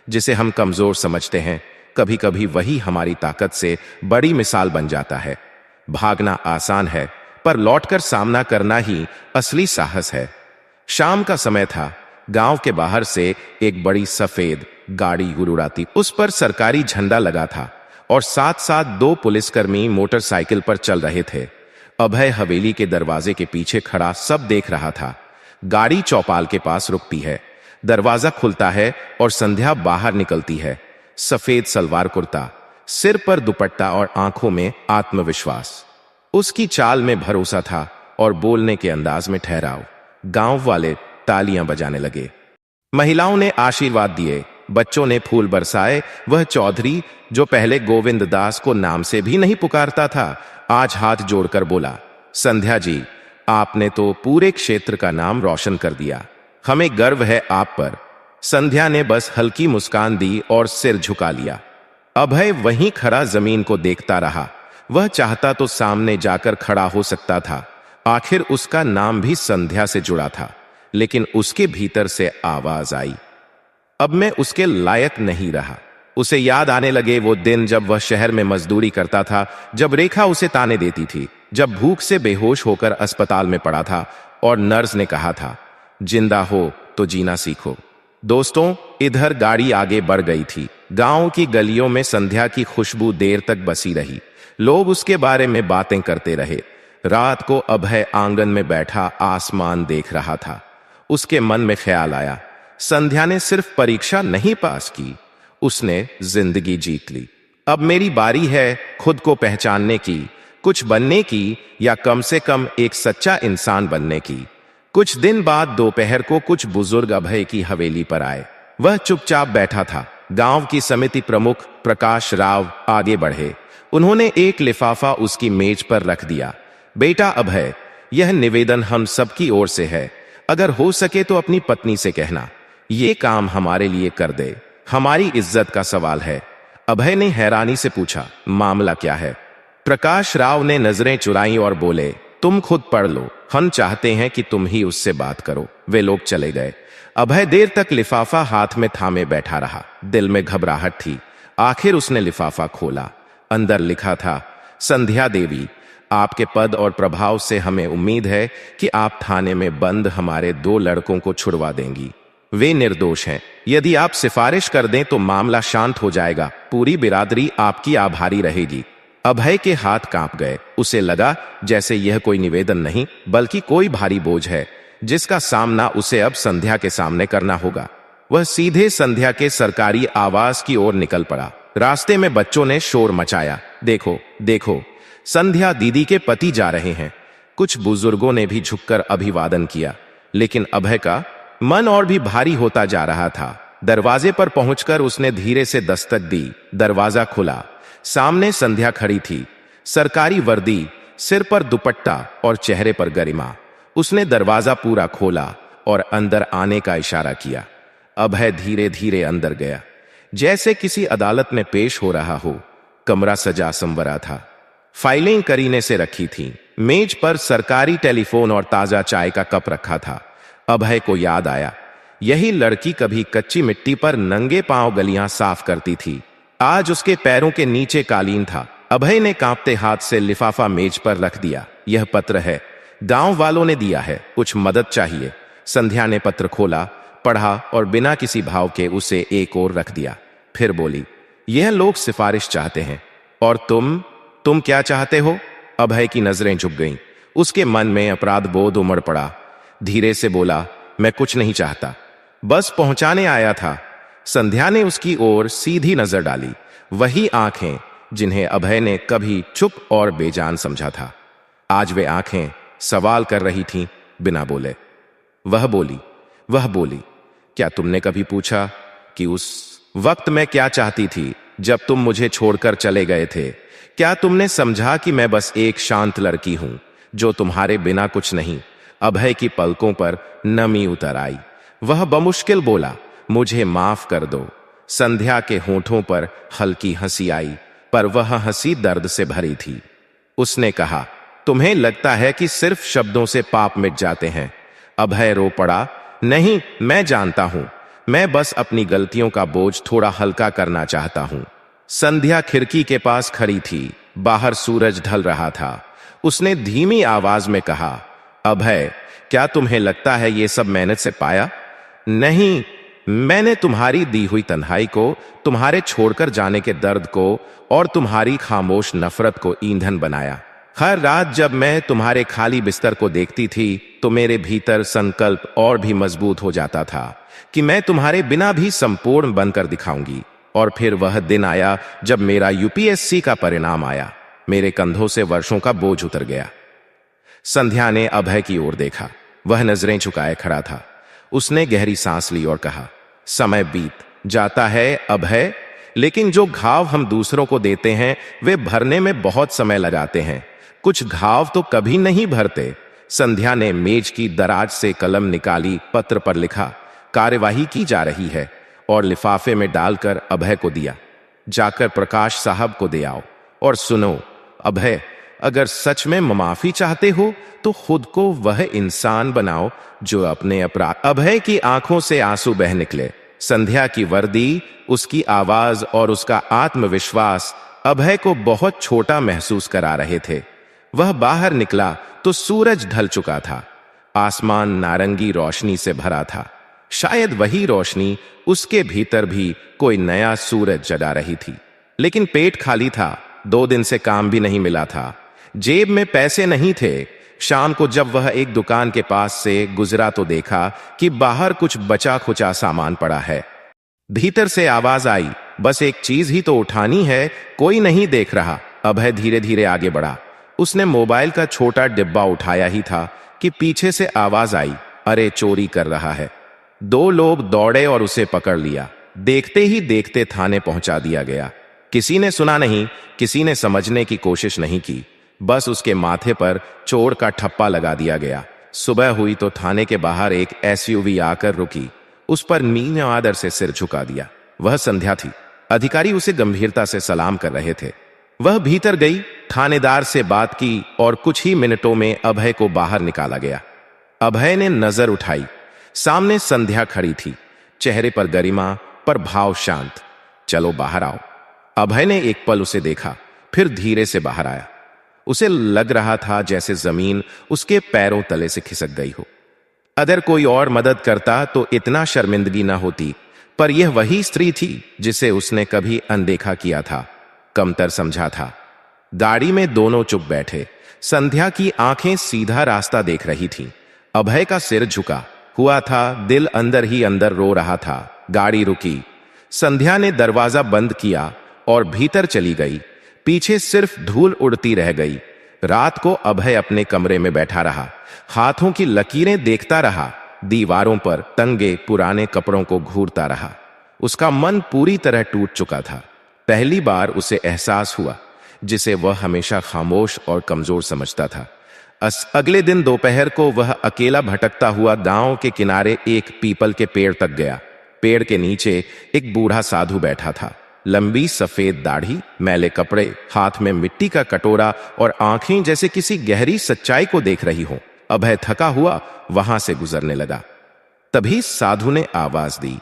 जिसे हम कमजोर समझते हैं, कभी कभी वही हमारी ताकत से बड़ी मिसाल बन जाता है। भागना आसान है, पर लौटकर सामना करना ही असली साहस है। शाम का समय था। गांव के बाहर से एक बड़ी सफेद गाड़ी गुरुराती, उस पर सरकारी झंडा लगा था और साथ साथ 2 पुलिसकर्मी मोटरसाइकिल पर चल रहे थे। अभय हवेली के दरवाजे के पीछे खड़ा सब देख रहा था। गाड़ी चौपाल के पास रुकती है, दरवाजा खुलता है और संध्या बाहर निकलती है। सफेद सलवार कुर्ता, सिर पर दुपट्टा और आंखों में आत्मविश्वास। उसकी चाल में भरोसा था और बोलने के अंदाज में ठहराव। गांव वाले तालियां बजाने लगे। महिलाओं ने आशीर्वाद दिए, बच्चों ने फूल बरसाए। वह चौधरी जो पहले गोविंद दास को नाम से भी नहीं पुकारता था, आज हाथ जोड़कर बोला, संध्या जी, आपने तो पूरे क्षेत्र का नाम रोशन कर दिया। हमें गर्व है आप पर। संध्या ने बस हल्की मुस्कान दी और सिर झुका लिया। अभय वहीं खड़ा जमीन को देखता रहा। वह चाहता तो सामने जाकर खड़ा हो सकता था, आखिर उसका नाम भी संध्या से जुड़ा था। लेकिन उसके भीतर से आवाज आई, अब मैं उसके लायक नहीं रहा। उसे याद आने लगे वो दिन जब वह शहर में मजदूरी करता था, जब रेखा उसे ताने देती थी, जब भूख से बेहोश होकर अस्पताल में पड़ा था और नर्स ने कहा था, जिंदा हो तो जीना सीखो। दोस्तों, इधर गाड़ी आगे बढ़ गई थी। गांव की गलियों में संध्या की खुशबू देर तक बसी रही। लोग उसके बारे में बातें करते रहे। रात को अभय आंगन में बैठा आसमान देख रहा था। उसके मन में ख्याल आया, संध्या ने सिर्फ परीक्षा नहीं पास की, उसने जिंदगी जीत ली। अब मेरी बारी है खुद को पहचानने की, कुछ बनने की, या कम से कम एक सच्चा इंसान बनने की। कुछ दिन बाद दोपहर को कुछ बुजुर्ग अभय की हवेली पर आए। वह चुपचाप बैठा था। गांव की समिति प्रमुख प्रकाश राव आगे बढ़े। उन्होंने एक लिफाफा उसकी मेज पर रख दिया। बेटा अभय, यह निवेदन हम सबकी ओर से है। अगर हो सके तो अपनी पत्नी से कहना ये काम हमारे लिए कर दे, हमारी इज्जत का सवाल है। अभय ने हैरानी से पूछा, मामला क्या है? प्रकाश राव ने नजरें चुराई और बोले, तुम खुद पढ़ लो, हम चाहते हैं कि तुम ही उससे बात करो। वे लोग चले गए। अभय देर तक लिफाफा हाथ में थामे बैठा रहा। दिल में घबराहट थी। आखिर उसने लिफाफा खोला। अंदर लिखा था, संध्या देवी, आपके पद और प्रभाव से हमें उम्मीद है कि आप थाने में बंद हमारे 2 लड़कों को छुड़वा देंगी। वे निर्दोष हैं। यदि आप सिफारिश कर दें तो मामला शांत हो जाएगा। पूरी बिरादरी आपकी आभारी रहेगी। अभय के हाथ कांप गए। उसे लगा जैसे यह कोई निवेदन नहीं बल्कि कोई भारी बोझ है जिसका सामना उसे अब संध्या के सामने करना होगा। वह सीधे संध्या के सरकारी आवास की ओर निकल पड़ा। रास्ते में बच्चों ने शोर मचाया, देखो देखो, संध्या दीदी के पति जा रहे हैं। कुछ बुजुर्गों ने भी झुककर अभिवादन किया, लेकिन अभय का मन और भी भारी होता जा रहा था। दरवाजे पर पहुंचकर उसने धीरे से दस्तक दी। दरवाजा खुला। सामने संध्या खड़ी थी, सरकारी वर्दी, सिर पर दुपट्टा और चेहरे पर गरिमा। उसने दरवाजा पूरा खोला और अंदर आने का इशारा किया। अभय धीरे धीरे अंदर गया, जैसे किसी अदालत में पेश हो रहा हो। कमरा सजा संवरा था। फाइलें करीने से रखी थीं। मेज पर सरकारी टेलीफोन और ताजा चाय का कप रखा था। अभय को याद आया, यही लड़की कभी कच्ची मिट्टी पर नंगे पांव गलियां साफ करती थी। आज उसके पैरों के नीचे कालीन था। अभय ने कांपते हाथ से लिफाफा मेज पर रख दिया। यह पत्र है, गांव वालों ने दिया है, कुछ मदद चाहिए। संध्या ने पत्र खोला, पढ़ा और बिना किसी भाव के उसे एक ओर रख दिया। फिर बोली, यह लोग सिफारिश चाहते हैं, और तुम क्या चाहते हो? अभय की नजरें झुक गईं। उसके मन में अपराध बोध उमड़ पड़ा। धीरे से बोला, मैं कुछ नहीं चाहता, बस पहुंचाने आया था। संध्या ने उसकी ओर सीधी नजर डाली, वही आंखें जिन्हें अभय ने कभी चुप और बेजान समझा था। आज वे आंखें सवाल कर रही थीं, बिना बोले। वह बोली, क्या तुमने कभी पूछा कि उस वक्त मैं क्या चाहती थी जब तुम मुझे छोड़कर चले गए थे? क्या तुमने समझा कि मैं बस एक शांत लड़की हूं जो तुम्हारे बिना कुछ नहीं? अभय की पलकों पर नमी उतर आई। वह बमुश्किल बोला, मुझे माफ कर दो। संध्या के होठों पर हल्की हंसी आई, पर वह हंसी दर्द से भरी थी। उसने कहा, तुम्हें लगता है कि सिर्फ शब्दों से पाप मिट जाते हैं? अभय रो पड़ा, नहीं, मैं जानता हूं, मैं बस अपनी गलतियों का बोझ थोड़ा हल्का करना चाहता हूं। संध्या खिड़की के पास खड़ी थी। बाहर सूरज ढल रहा था। उसने धीमी आवाज में कहा, अभय, क्या तुम्हें लगता है ये सब मेहनत से पाया? नहीं, मैंने तुम्हारी दी हुई तन्हाई को, तुम्हारे छोड़कर जाने के दर्द को और तुम्हारी खामोश नफरत को ईंधन बनाया। हर रात जब मैं तुम्हारे खाली बिस्तर को देखती थी तो मेरे भीतर संकल्प और भी मजबूत हो जाता था कि मैं तुम्हारे बिना भी संपूर्ण बनकर दिखाऊंगी। और फिर वह दिन आया जब मेरा यूपीएससी का परिणाम आया। मेरे कंधों से वर्षों का बोझ उतर गया। संध्या ने अभय की ओर देखा। वह नजरें झुकाए खड़ा था। उसने गहरी सांस ली और कहा, समय बीत जाता है अभय, लेकिन जो घाव हम दूसरों को देते हैं वे भरने में बहुत समय लगाते हैं। कुछ घाव तो कभी नहीं भरते। संध्या ने मेज की दराज से कलम निकाली। पत्र पर लिखा, कार्यवाही की जा रही है, और लिफाफे में डालकर अभय को दिया। जाकर प्रकाश साहब को दे आओ। और सुनो अभय, अगर सच में माफी चाहते हो तो खुद को वह इंसान बनाओ जो अपने अपराध। अभय की आंखों से आंसू बह निकले। संध्या की वर्दी, उसकी आवाज और उसका आत्मविश्वास अभय को बहुत छोटा महसूस करा रहे थे। वह बाहर निकला तो सूरज ढल चुका था। आसमान नारंगी रोशनी से भरा था। शायद वही रोशनी उसके भीतर भी कोई नया सूरज जगा रही थी। लेकिन पेट खाली था, 2 दिन से काम भी नहीं मिला था, जेब में पैसे नहीं थे। शाम को जब वह एक दुकान के पास से गुजरा तो देखा कि बाहर कुछ बचा खुचा सामान पड़ा है। भीतर से आवाज आई, बस एक चीज ही तो उठानी है, कोई नहीं देख रहा। अभय धीरे धीरे आगे बढ़ा। उसने मोबाइल का छोटा डिब्बा उठाया ही था कि पीछे से आवाज आई, अरे चोरी कर रहा है। 2 लोग दौड़े और उसे पकड़ लिया। देखते ही देखते थाने पहुंचा दिया गया। किसी ने सुना नहीं, किसी ने समझने की कोशिश नहीं की, बस उसके माथे पर चोर का ठप्पा लगा दिया गया। सुबह हुई तो थाने के बाहर एक एसयूवी आकर रुकी। उस पर मीन ने आदर से सिर झुका दिया। वह संध्या थी। अधिकारी उसे गंभीरता से सलाम कर रहे थे। वह भीतर गई, थानेदार से बात की और कुछ ही मिनटों में अभय को बाहर निकाला गया। अभय ने नजर उठाई। सामने संध्या खड़ी थी, चेहरे पर गरिमा, पर भाव शांत। चलो बाहर आओ। अभय ने एक पल उसे देखा, फिर धीरे से बाहर आया। उसे लग रहा था जैसे जमीन उसके पैरों तले से खिसक गई हो। अगर कोई और मदद करता तो इतना शर्मिंदगी न होती, पर यह वही स्त्री थी जिसे उसने कभी अनदेखा किया था, कमतर समझा था। गाड़ी में दोनों चुप बैठे। संध्या की आंखें सीधा रास्ता देख रही थीं। अभय का सिर झुका हुआ था, दिल अंदर ही अंदर रो रहा था। गाड़ी रुकी। संध्या ने दरवाजा बंद किया और भीतर चली गई। पीछे सिर्फ धूल उड़ती रह गई। रात को अभय अपने कमरे में बैठा रहा, हाथों की लकीरें देखता रहा, दीवारों पर तंगे पुराने कपड़ों को घूरता रहा। उसका मन पूरी तरह टूट चुका था। पहली बार उसे एहसास हुआ जिसे वह हमेशा खामोश और कमजोर समझता था। अगले दिन दोपहर को वह अकेला भटकता हुआ गांव के किनारे एक पीपल के पेड़ तक गया। पेड़ के नीचे एक बूढ़ा साधु बैठा था। लंबी सफेद दाढ़ी, मैले कपड़े, हाथ में मिट्टी का कटोरा और आंखें जैसे किसी गहरी सच्चाई को देख रही हो। अभय थका हुआ वहां से गुजरने लगा। तभी साधु ने आवाज दी,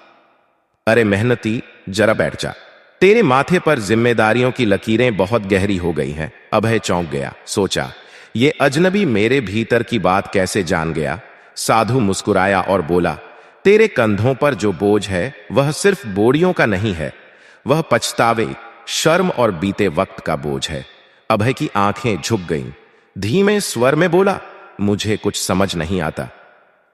अरे मेहनती, जरा बैठ जा। तेरे माथे पर जिम्मेदारियों की लकीरें बहुत गहरी हो गई हैं। अभय चौंक गया, सोचा, ये अजनबी मेरे भीतर की बात कैसे जान गया। साधु मुस्कुराया और बोला, तेरे कंधों पर जो बोझ है वह सिर्फ बोरियों का नहीं है, वह पछतावे, शर्म और बीते वक्त का बोझ है। अभय की आंखें झुक गईं। धीमे स्वर में बोला, मुझे कुछ समझ नहीं आता,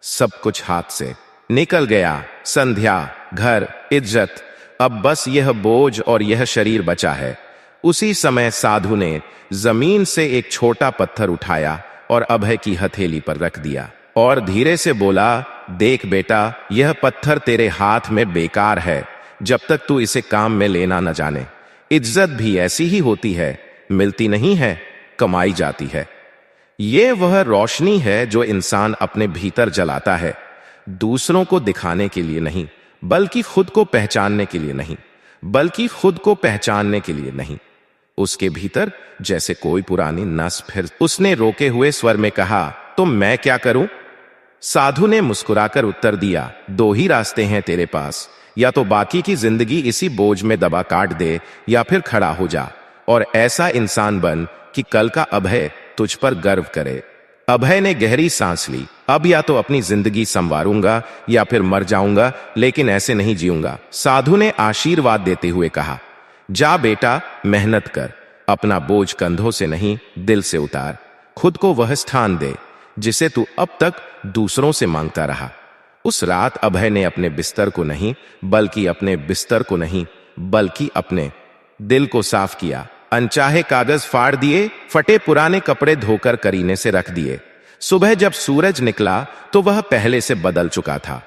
सब कुछ हाथ से निकल गया। संध्या, घर, इज्जत, अब बस यह बोझ और यह शरीर बचा है। उसी समय साधु ने जमीन से एक छोटा पत्थर उठाया और अभय की हथेली पर रख दिया और धीरे से बोला, देख बेटा, यह पत्थर तेरे हाथ में बेकार है जब तक तू इसे काम में लेना न जाने। इज्जत भी ऐसी ही होती है, मिलती नहीं है, कमाई जाती है। ये वह रोशनी है जो इंसान अपने भीतर जलाता है, दूसरों को दिखाने के लिए नहीं, बल्कि खुद को पहचानने के लिए नहीं, बल्कि खुद को पहचानने के लिए नहीं। उसके भीतर जैसे कोई पुरानी नस फिर। उसने रोके हुए स्वर में कहा, तो मैं क्या करूं? साधु ने मुस्कुराकर उत्तर दिया, 2 ही रास्ते हैं तेरे पास, या तो बाकी की जिंदगी इसी बोझ में दबा काट दे, या फिर खड़ा हो जा और ऐसा इंसान बन कि कल का अभय तुझ पर गर्व करे। अभय ने गहरी सांस ली। अब या तो अपनी जिंदगी संवारूंगा या फिर मर जाऊंगा, लेकिन ऐसे नहीं जीऊंगा। साधु ने आशीर्वाद देते हुए कहा, जा बेटा, मेहनत कर, अपना बोझ कंधों से नहीं दिल से उतार, खुद को वह स्थान दे जिसे तू अब तक दूसरों से मांगता रहा। उस रात अभय ने अपने बिस्तर को नहीं, बल्कि अपने दिल को साफ किया। अनचाहे कागज फाड़ दिए, फटे पुराने कपड़े धोकर करीने से रख दिए। सुबह जब सूरज निकला तो वह पहले से बदल चुका था।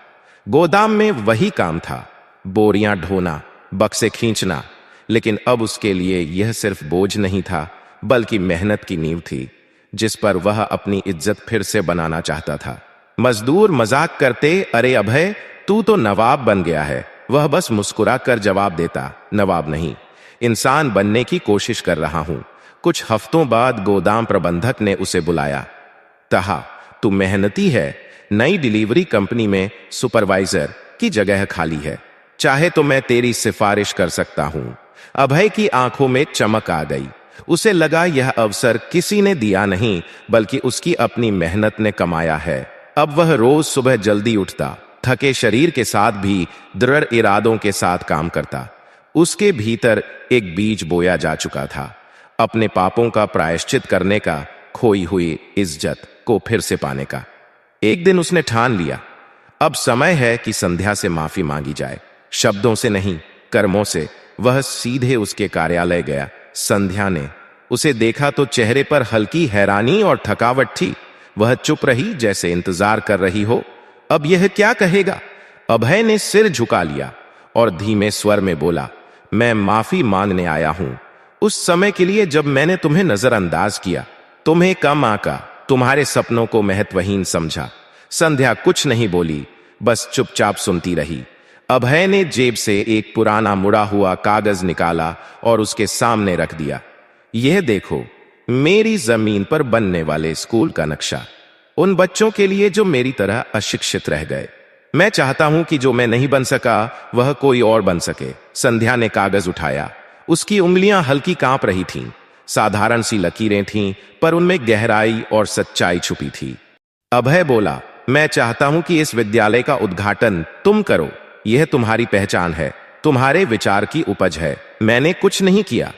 गोदाम में वही काम था, बोरियां ढोना, बक्से खींचना, लेकिन अब उसके लिए यह सिर्फ बोझ नहीं था, बल्कि मेहनत की नींव थी जिस पर वह अपनी इज्जत फिर से बनाना चाहता था। मजदूर मजाक करते, अरे अभय, तू तो नवाब बन गया है। वह बस मुस्कुरा कर जवाब देता, नवाब नहीं, इंसान बनने की कोशिश कर रहा हूं। कुछ हफ्तों बाद गोदाम प्रबंधक ने उसे बुलाया। कहा, तू मेहनती है, नई डिलीवरी कंपनी में सुपरवाइजर की जगह खाली है, चाहे तो मैं तेरी सिफारिश कर सकता हूं। अभय की आंखों में चमक आ गई। उसे लगा यह अवसर किसी ने दिया नहीं, बल्कि उसकी अपनी मेहनत ने कमाया है। अब वह रोज सुबह जल्दी उठता, थके शरीर के साथ भी दृढ़ इरादों के साथ काम करता। उसके भीतर एक बीज बोया जा चुका था, अपने पापों का प्रायश्चित करने का, खोई हुई इज्जत को फिर से पाने का। एक दिन उसने ठान लिया, अब समय है कि संध्या से माफी मांगी जाए। शब्दों से नहीं, कर्मों से। वह सीधे उसके कार्यालय गया। संध्या ने उसे देखा तो चेहरे पर हल्की हैरानी और थकावट थी। वह चुप रही, जैसे इंतजार कर रही हो अब यह क्या कहेगा। अभय ने सिर झुका लिया और धीमे स्वर में बोला, मैं माफी मांगने आया हूं उस समय के लिए जब मैंने तुम्हें नजरअंदाज किया, तुम्हें कम आंका, तुम्हारे सपनों को महत्वहीन समझा। संध्या कुछ नहीं बोली, बस चुपचाप सुनती रही। अभय ने जेब से एक पुराना मुड़ा हुआ कागज निकाला और उसके सामने रख दिया। यह देखो, मेरी जमीन पर बनने वाले स्कूल का नक्शा, उन बच्चों के लिए जो मेरी तरह अशिक्षित रह गए। मैं चाहता हूं कि जो मैं नहीं बन सका वह कोई और बन सके। संध्या ने कागज उठाया। उसकी उंगलियां हल्की कांप रही थीं। साधारण सी लकीरें थीं, पर उनमें गहराई और सच्चाई छुपी थी। अभय बोला, मैं चाहता हूं कि इस विद्यालय का उद्घाटन तुम करो। यह तुम्हारी पहचान है, तुम्हारे विचार की उपज है। मैंने कुछ नहीं किया,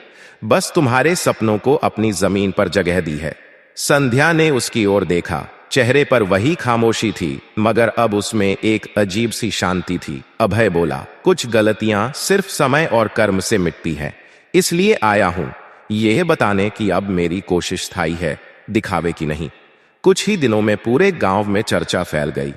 बस तुम्हारे सपनों को अपनी जमीन पर जगह दी है। संध्या ने उसकी ओर देखा। चेहरे पर वही खामोशी थी, मगर अब उसमें एक अजीब सी शांति थी। अभय बोला, कुछ गलतियां सिर्फ समय और कर्म से मिटती हैं, इसलिए आया हूं यह बताने कि अब मेरी कोशिश स्थायी है, दिखावे की नहीं। कुछ ही दिनों में पूरे गांव में चर्चा फैल गई।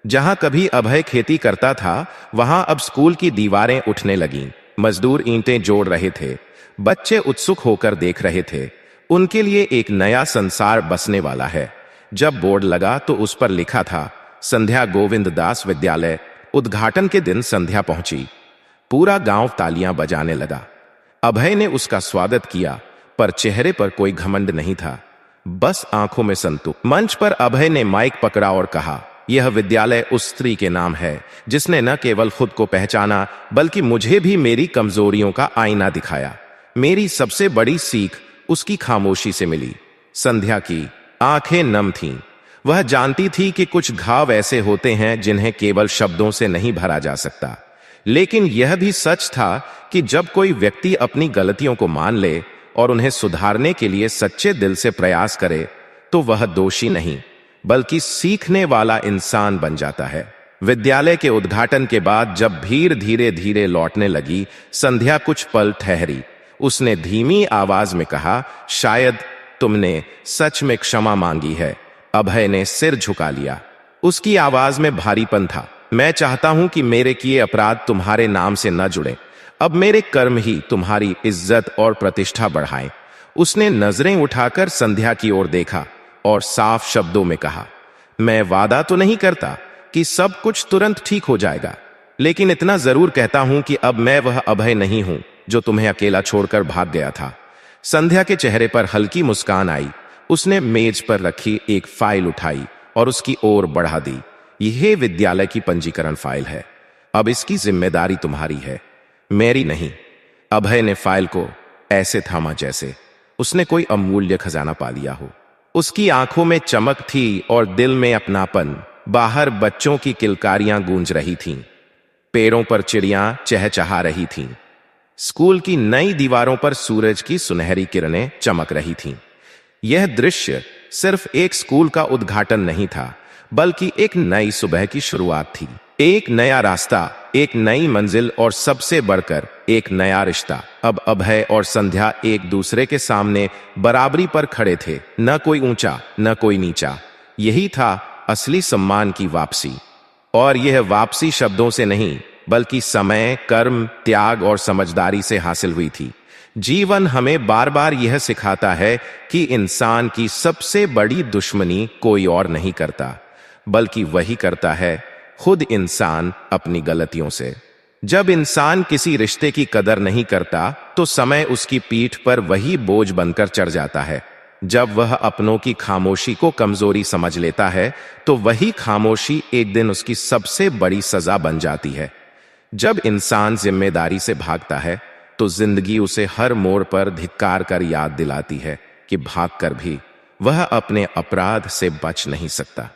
जहां कभी अभय खेती करता था, वहां अब स्कूल की दीवारें उठने लगीं। मजदूर ईंटें जोड़ रहे थे, बच्चे उत्सुक होकर देख रहे थे। उनके लिए एक नया संसार बसने वाला है। जब बोर्ड लगा तो उस पर लिखा था, संध्या गोविंद दास विद्यालय। उद्घाटन के दिन संध्या पहुंची। पूरा गांव तालियां बजाने लगा। अभय ने उसका स्वागत किया, पर चेहरे पर कोई घमंड नहीं था, बस आंखों में संतोष। मंच पर अभय ने माइक पकड़ा और कहा, यह विद्यालय उस स्त्री के नाम है जिसने न केवल खुद को पहचाना, बल्कि मुझे भी मेरी कमजोरियों का आईना दिखाया। मेरी सबसे बड़ी सीख उसकी खामोशी से मिली। संध्या की आंखें नम थीं। वह जानती थी कि कुछ घाव ऐसे होते हैं जिन्हें केवल शब्दों से नहीं भरा जा सकता। लेकिन यह भी सच था कि जब कोई व्यक्ति अपनी गलतियों को मान ले और उन्हें सुधारने के लिए सच्चे दिल से प्रयास करे, तो वह दोषी नहीं, बल्कि सीखने वाला इंसान बन जाता है। विद्यालय के उद्घाटन के बाद जब भीड़ धीरे धीरे लौटने लगी, संध्या कुछ पल ठहरी। उसने धीमी आवाज में कहा, शायद तुमने सच में क्षमा मांगी है। अभय ने सिर झुका लिया। उसकी आवाज में भारीपन था। मैं चाहता हूं कि मेरे किए अपराध तुम्हारे नाम से न जुड़े। अब मेरे कर्म ही तुम्हारी इज्जत और प्रतिष्ठा बढ़ाएं। उसने नजरें उठाकर संध्या की ओर देखा और साफ शब्दों में कहा, मैं वादा तो नहीं करता कि सब कुछ तुरंत ठीक हो जाएगा, लेकिन इतना जरूर कहता हूं कि अब मैं वह अभय नहीं हूं जो तुम्हें अकेला छोड़कर भाग गया था। संध्या के चेहरे पर हल्की मुस्कान आई। उसने मेज पर रखी एक फाइल उठाई और उसकी ओर बढ़ा दी। यह विद्यालय की पंजीकरण फाइल है। अब इसकी जिम्मेदारी तुम्हारी है, मेरी नहीं। अभय ने फाइल को ऐसे थामा जैसे उसने कोई अमूल्य खजाना पा लिया हो। उसकी आंखों में चमक थी और दिल में अपनापन। बाहर बच्चों की किलकारियां गूंज रही थीं। पेड़ों पर चिड़ियां चहचहा रही थीं। स्कूल की नई दीवारों पर सूरज की सुनहरी किरणें चमक रही थीं। यह दृश्य सिर्फ एक स्कूल का उद्घाटन नहीं था, बल्कि एक नई सुबह की शुरुआत थी। एक नया रास्ता, एक नई मंजिल और सबसे बढ़कर एक नया रिश्ता। अब अभय और संध्या एक दूसरे के सामने बराबरी पर खड़े थे, न कोई ऊंचा न कोई नीचा। यही था असली सम्मान की वापसी। और यह वापसी शब्दों से नहीं, बल्कि समय, कर्म, त्याग और समझदारी से हासिल हुई थी। जीवन हमें बार बार यह सिखाता है कि इंसान की सबसे बड़ी दुश्मनी कोई और नहीं करता, बल्कि वही करता है खुद इंसान अपनी गलतियों से। जब इंसान किसी रिश्ते की कदर नहीं करता, तो समय उसकी पीठ पर वही बोझ बनकर चढ़ जाता है। जब वह अपनों की खामोशी को कमजोरी समझ लेता है, तो वही खामोशी एक दिन उसकी सबसे बड़ी सजा बन जाती है। जब इंसान जिम्मेदारी से भागता है, तो जिंदगी उसे हर मोड़ पर धिक्कार कर याद दिलाती है कि भागकर भी वह अपने अपराध से बच नहीं सकता।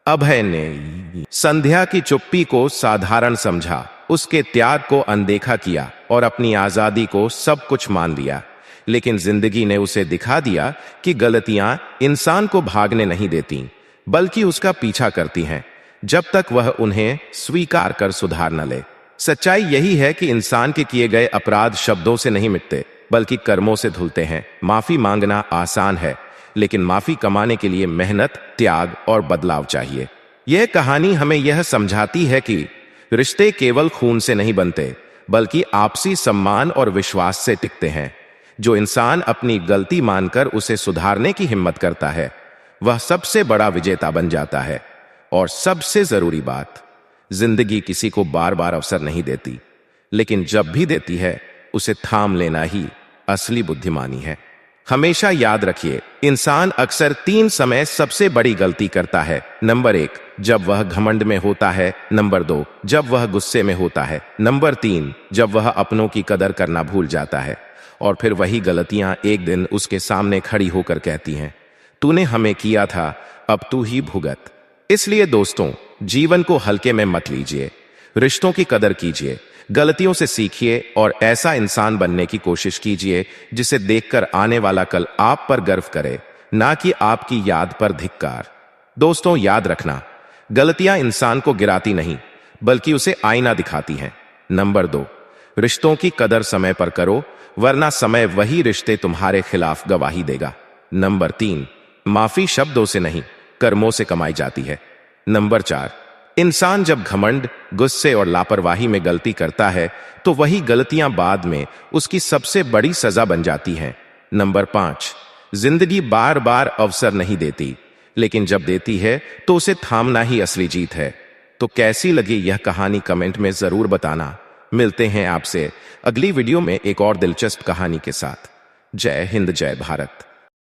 अभय ने संध्या की चुप्पी को साधारण समझा, उसके त्याग को अनदेखा किया और अपनी आजादी को सब कुछ मान लिया। लेकिन जिंदगी ने उसे दिखा दिया कि गलतियां इंसान को भागने नहीं देती, बल्कि उसका पीछा करती हैं, जब तक वह उन्हें स्वीकार कर सुधार न ले। सच्चाई यही है कि इंसान के किए गए अपराध शब्दों से नहीं मिटते, बल्कि कर्मों से धुलते हैं। माफी मांगना आसान है, लेकिन माफी कमाने के लिए मेहनत, त्याग और बदलाव चाहिए। यह कहानी हमें यह समझाती है कि रिश्ते केवल खून से नहीं बनते, बल्कि आपसी सम्मान और विश्वास से टिकते हैं। जो इंसान अपनी गलती मानकर उसे सुधारने की हिम्मत करता है, वह सबसे बड़ा विजेता बन जाता है। और सबसे जरूरी बात, जिंदगी किसी को बार बार अवसर नहीं देती, लेकिन जब भी देती है उसे थाम लेना ही असली बुद्धिमानी है। हमेशा याद रखिए, इंसान अक्सर 3 समय सबसे बड़ी गलती करता है। नंबर 1, जब वह घमंड में होता है। नंबर 2, जब वह गुस्से में होता है। नंबर 3, जब वह अपनों की कदर करना भूल जाता है। और फिर वही गलतियां एक दिन उसके सामने खड़ी होकर कहती हैं, तूने हमें किया था, अब तू ही भुगत। इसलिए दोस्तों, जीवन को हल्के में मत लीजिए, रिश्तों की कदर कीजिए, गलतियों से सीखिए और ऐसा इंसान बनने की कोशिश कीजिए जिसे देखकर आने वाला कल आप पर गर्व करे, ना कि आपकी याद पर धिक्कार। दोस्तों, याद रखना, गलतियां इंसान को गिराती नहीं, बल्कि उसे आईना दिखाती हैं। नंबर 2, रिश्तों की कदर समय पर करो, वरना समय वही रिश्ते तुम्हारे खिलाफ गवाही देगा। नंबर 3, माफी शब्दों से नहीं, कर्मों से कमाई जाती है। नंबर 4, इंसान जब घमंड, गुस्से और लापरवाही में गलती करता है, तो वही गलतियां बाद में उसकी सबसे बड़ी सजा बन जाती हैं। नंबर 5, जिंदगी बार बार अवसर नहीं देती, लेकिन जब देती है तो उसे थामना ही असली जीत है। तो कैसी लगी यह कहानी कमेंट में जरूर बताना। मिलते हैं आपसे अगली वीडियो में एक और दिलचस्प कहानी के साथ। जय हिंद, जय भारत।